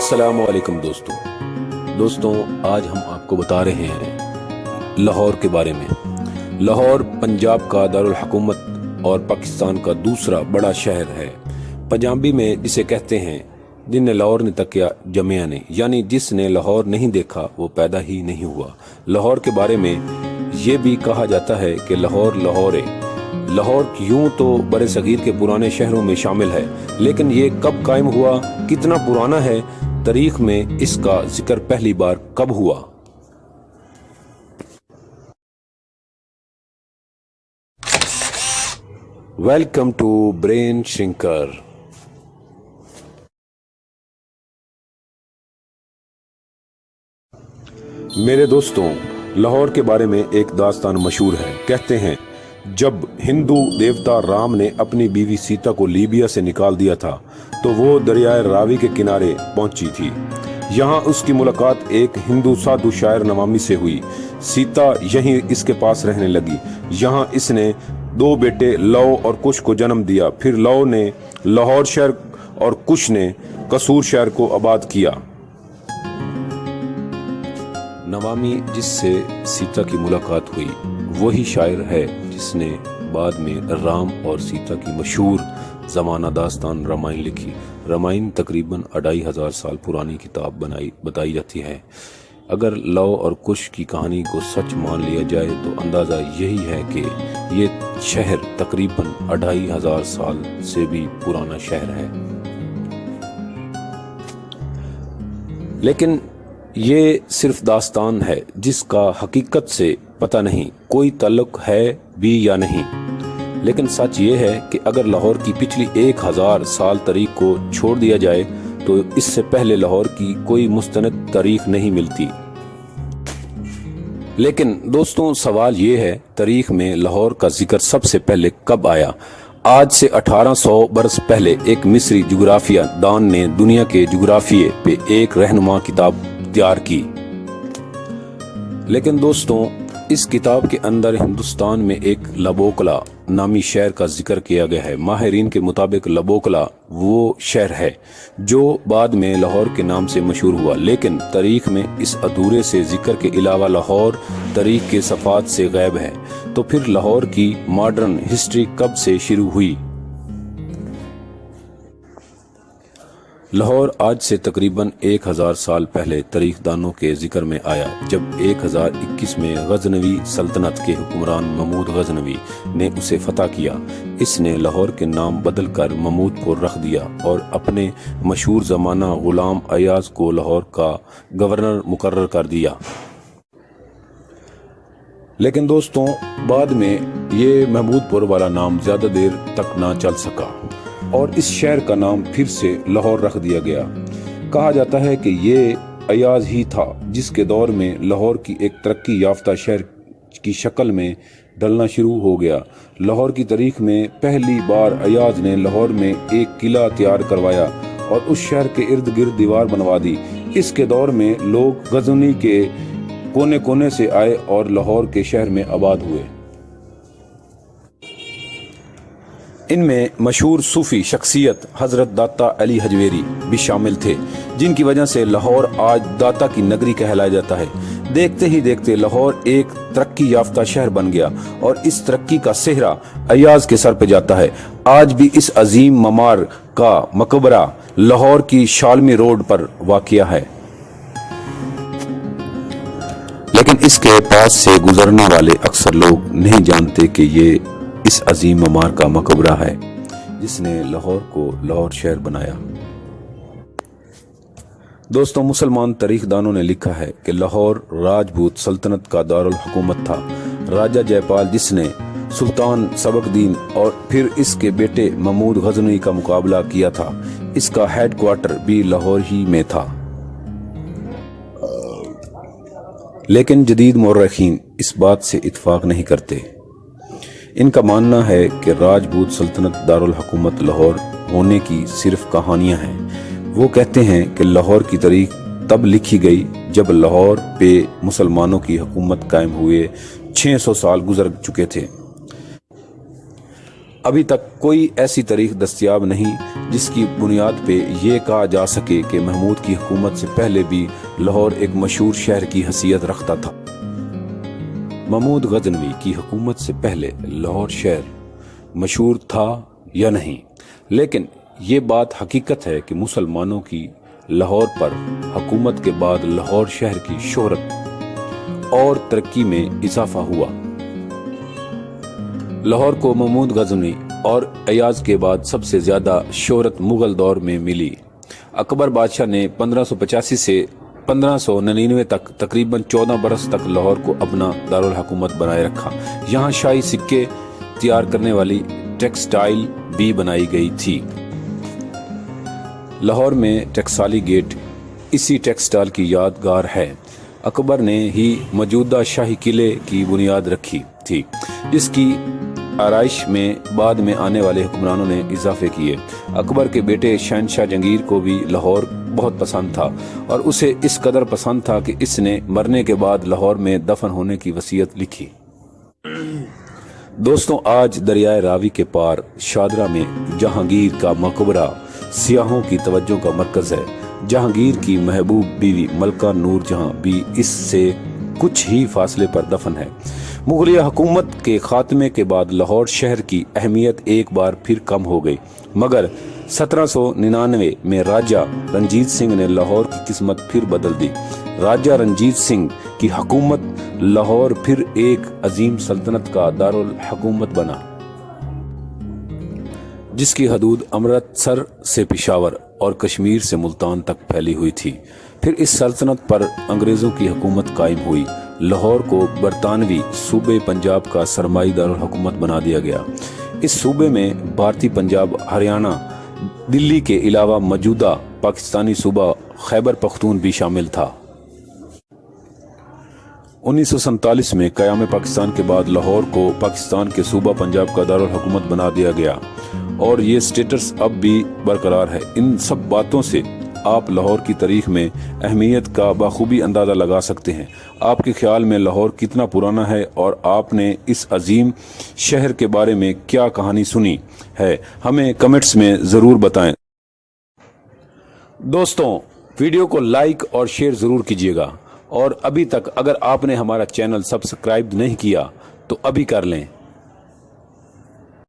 अस्सलाम वालेकुम दोस्तों आज हम आपको बता रहे हैं लाहौर के बारे में। लाहौर पंजाब का दारुल हुकूमत और पाकिस्तान का दूसरा बड़ा शहर है। पंजाबी में इसे कहते हैं जिनने लाहौर ने तकिया जमिया ने, यानी जिसने लाहौर नहीं देखा वो पैदा ही नहीं हुआ। लाहौर के बारे में ये भी कहा जाता है कि लाहौर लाहौर यूं तो बड़े सगीर के पुराने शहरों में शामिल है, लेकिन ये कब कायम हुआ, कितना पुराना है, तारीख में इसका जिक्र पहली बार कब हुआ। Welcome to brain shrinker. मेरे दोस्तों, लाहौर के बारे में एक दास्तान मशहूर है। कहते हैं जब हिंदू देवता राम ने अपनी बीवी सीता को लीबिया से निकाल दिया था तो वो दरियाए रावी के किनारे पहुंची थी। यहाँ उसकी मुलाकात एक हिंदू साधु शायर नवामी से हुई। सीता यहीं इसके पास रहने लगी। यहाँ इसने 2 बेटे लव और कुश को जन्म दिया। फिर लव ने लाहौर शहर और कुश ने कसूर शहर को आबाद किया। नवामी जिससे सीता की मुलाकात हुई वही शायर है जिसने बाद में राम और सीता की मशहूर ज़माना दास्तान रामायण लिखी। रामायण तकरीबन 2500 साल पुरानी किताब बताई जाती है। अगर लव और कुश की कहानी को सच मान लिया जाए तो अंदाज़ा यही है कि ये शहर तकरीबन 2500 साल से भी पुराना शहर है। लेकिन ये सिर्फ दास्तान है जिसका हकीकत से पता नहीं कोई ताल्लुक है भी या नहीं। लेकिन सच ये है कि अगर लाहौर की पिछली 1000 साल तारीख को छोड़ दिया जाए तो इससे पहले लाहौर की कोई मुस्तनद तारीख नहीं मिलती। लेकिन दोस्तों, सवाल ये है तारीख में लाहौर का जिक्र सबसे पहले कब आया। आज से 1800 बरस पहले एक मिस्री जुग्राफिया दान ने दुनिया के जुग्राफिये पे एक रहनुमा किताब तैयार की। लेकिन दोस्तों, इस किताब के अंदर हिंदुस्तान में एक लबोकला नामी शहर का जिक्र किया गया है। माहिरीन के मुताबिक लबोकला वो शहर है जो बाद में लाहौर के नाम से मशहूर हुआ। लेकिन तारीख में इस अधूरे से जिक्र के अलावा लाहौर तारीख के सफ़ात से गायब है। तो फिर लाहौर की मॉडर्न हिस्ट्री कब से शुरू हुई। लाहौर आज से तकरीबन 1000 साल पहले तारीखदानों के जिक्र में आया, जब 1021 में गजनवी सल्तनत के हुक्मरान महमूद गजनवी ने उसे फतह किया। इसने लाहौर के नाम बदल कर महमूदपुर रख दिया और अपने मशहूर ज़माना गुलाम अयाज को लाहौर का गवर्नर मुकर्रर कर दिया। लेकिन दोस्तों, बाद में ये महमूदपुर वाला नाम ज़्यादा देर तक ना चल सका और इस शहर का नाम फिर से लाहौर रख दिया गया। कहा जाता है कि ये अयाज ही था जिसके दौर में लाहौर की एक तरक्की याफ्ता शहर की शक्ल में ढलना शुरू हो गया। लाहौर की तारीख में पहली बार अयाज ने लाहौर में एक किला तैयार करवाया और उस शहर के इर्द गिर्द दीवार बनवा दी। इसके दौर में लोग गजनी के कोने कोने से आए और लाहौर के शहर में आबाद हुए। इनमें मशहूर सूफी शख्सियत हजरत दाता अली हजवेरी भी शामिल थे, जिनकी वजह से लाहौर आज दाता की नगरी कहलाया जाता है। देखते ही देखते लाहौर एक तरक्की याफ्ता शहर बन गया और इस तरक्की का सेहरा अयाज के सर पे जाता है। आज भी इस अजीम ममार का मकबरा लाहौर की शालमी रोड पर वाक़िया है। लेकिन इसके पास से गुजरने वाले अक्सर लोग नहीं जानते कि ये इस अजीम ममार का मकबरा है जिसने लाहौर को लाहौर शहर बनाया। दोस्तों, मुसलमान तारीखदानों ने लिखा है कि लाहौर राजपूत सल्तनत का दारुल हुकूमत था। राजा जयपाल जिसने सुल्तान सबकदीन और फिर इसके बेटे महमूद गजनी का मुकाबला किया था, इसका हेडक्वार्टर भी लाहौर ही में था। लेकिन जदीद मौर्रखीन इस बात से इत्फाक नहीं करते। इनका मानना है कि राजपूत सल्तनत दारुल हुकूमत लाहौर होने की सिर्फ कहानियां हैं। वो कहते हैं कि लाहौर की तारीख तब लिखी गई जब लाहौर पे मुसलमानों की हुकूमत कायम हुए 600 साल गुजर चुके थे। ابھی تک کوئی ایسی تاریخ دستیاب نہیں جس کی بنیاد پہ یہ کہا جا سکے کہ محمود کی حکومت سے پہلے بھی لاہور ایک مشہور شہر کی حیثیت رکھتا تھا۔ محمود غزنوی کی حکومت سے پہلے لاہور شہر مشہور تھا یا نہیں، لیکن یہ بات حقیقت ہے کہ مسلمانوں کی لاہور پر حکومت کے بعد لاہور شہر کی شہرت اور ترقی میں اضافہ ہوا۔ لاہور کو محمود غزنوی اور ایاز کے بعد سب سے زیادہ شہرت مغل دور میں ملی۔ اکبر بادشاہ نے 1585 سے 1599 تک تقریباً 14 برس تک لاہور کو اپنا دارالحکومت بنائے رکھا۔ یہاں شاہی سکے تیار کرنے والی ٹیکسٹائل بھی بنائی گئی تھی۔ لاہور میں ٹکسالی گیٹ اسی ٹیکسٹائل کی یادگار ہے۔ اکبر نے ہی موجودہ شاہی قلعے کی بنیاد رکھی تھی، جس کی آرائش میں بعد میں آنے والے حکمرانوں نے اضافے کیے۔ اکبر کے بیٹے شہنشاہ جہانگیر کو بھی لاہور بہت پسند تھا اور اسے اس قدر پسند تھا کہ اس نے مرنے کے بعد لاہور میں دفن ہونے کی وصیت لکھی۔ دوستوں، آج دریائے راوی کے پار شادرہ میں جہانگیر کا مقبرہ سیاحوں کی توجہ کا مرکز ہے۔ جہانگیر کی محبوب بیوی ملکہ نور جہاں بھی اس سے کچھ ہی فاصلے پر دفن ہے۔ مغلیہ حکومت کے خاتمے کے بعد لاہور شہر کی اہمیت ایک بار پھر کم ہو گئی، مگر 1799 میں راجہ رنجیت سنگھ نے لاہور کی قسمت پھر بدل دی۔ راجہ رنجیت سنگھ کی حکومت لاہور پھر ایک عظیم سلطنت کا دارالحکومت بنا، جس کی حدود امرتسر سے پشاور اور کشمیر سے ملتان تک پھیلی ہوئی تھی۔ پھر اس سلطنت پر انگریزوں کی حکومت قائم ہوئی۔ لاہور کو برطانوی صوبے پنجاب کا سرمائی دارالحکومت بنا دیا گیا۔ اس صوبے میں بھارتی پنجاب، ہریانہ، دلی کے علاوہ موجودہ پاکستانی صوبہ خیبر پختون بھی شامل تھا۔ 1947 میں قیام پاکستان کے بعد لاہور کو پاکستان کے صوبہ پنجاب کا دارالحکومت بنا دیا گیا اور یہ سٹیٹس اب بھی برقرار ہے۔ ان سب باتوں سے آپ لاہور کی تاریخ میں اہمیت کا بخوبی اندازہ لگا سکتے ہیں۔ آپ کے خیال میں لاہور کتنا پرانا ہے اور آپ نے اس عظیم شہر کے بارے میں کیا کہانی سنی ہے، ہمیں کمنٹس میں ضرور بتائیں۔ دوستوں، ویڈیو کو لائک اور شیئر ضرور کیجیے گا، اور ابھی تک اگر آپ نے ہمارا چینل سبسکرائب نہیں کیا تو ابھی کر لیں۔